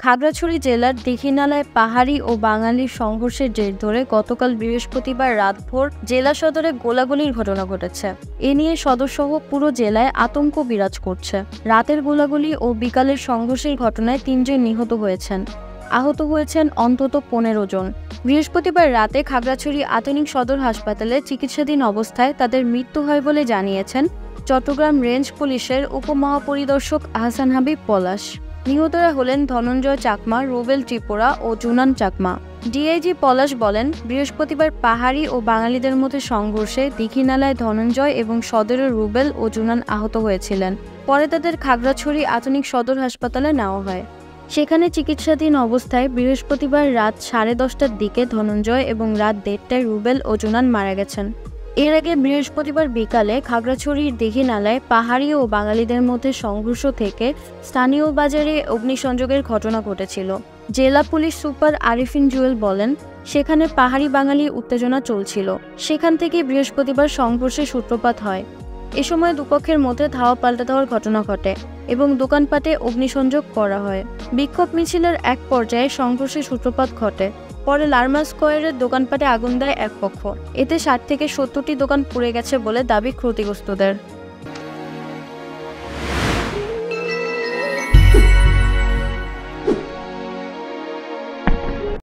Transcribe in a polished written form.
খাগড়াছড়ি জেলার দীঘিনালায় পাহাড়ি ও বাঙালির সংঘর্ষের জের ধরে গতকাল বৃহস্পতিবার রাতভর জেলা সদরে গোলাগুলির ঘটনা ঘটেছে। এ নিয়ে সদরসহ পুরো জেলায় আতঙ্ক বিরাজ করছে। রাতের গোলাগুলি ও বিকালের সংঘর্ষের ঘটনায় ৩ জন নিহত হয়েছেন। আহত হয়েছেন অন্তত ১৫ জন। বৃহস্পতিবার রাতে খাগড়াছড়ি আধুনিক সদর হাসপাতালে চিকিৎসাধীন অবস্থায় তাদের মৃত্যু হয় বলে জানিয়েছেন চট্টগ্রাম রেঞ্জ পুলিশের উপমহাপরিদর্শক আহসান হাবিব পলাশ। নিহতরা হলেন ধনঞ্জয় চাকমা, রুবেল ত্রিপুরা ও জুনান চাকমা। ডিআইজি পলাশ বলেন, বৃহস্পতিবার পাহাড়ি ও বাঙালিদের মধ্যে সংঘর্ষে দীঘিনালায় ধনঞ্জয় এবং সদরের রুবেল ও জুনান আহত হয়েছিলেন। পরে তাদের খাগড়াছড়ি আধুনিক সদর হাসপাতালে নেওয়া হয়। সেখানে চিকিৎসাধীন অবস্থায় বৃহস্পতিবার রাত 10:30টার দিকে ধনঞ্জয় এবং রাত 1:30টায় রুবেল ও জুনান মারা গেছেন। এর আগে বৃহস্পতিবার বিকালে খাগড়াছড়ির দীঘিনালায় পাহাড়ি ও বাঙালিদের মধ্যে সংঘর্ষ থেকে স্থানীয় বাজারে অগ্নিসংযোগের ঘটনা ঘটেছিল। জেলা পুলিশ সুপার আরিফিন জুয়েল বলেন, সেখানে পাহাড়ি বাঙালির উত্তেজনা চলছিল। সেখান থেকে বৃহস্পতিবার সংঘর্ষের সূত্রপাত হয়। এ সময় দুপক্ষের মধ্যে ধাওয়া পাল্টা দেওয়ার ঘটনা ঘটে এবং দোকানপাটে অগ্নিসংযোগ করা হয়। বিক্ষোভ মিছিলের এক পর্যায়ে সংঘর্ষের সূত্রপাত ঘটে। পরে লারমা স্কয়ারের দোকানপাটে আগুন দেয় এক পক্ষ। এতে 60 থেকে 70টি দোকান পুড়ে গেছে বলে দাবি ক্ষতিগ্রস্তদের।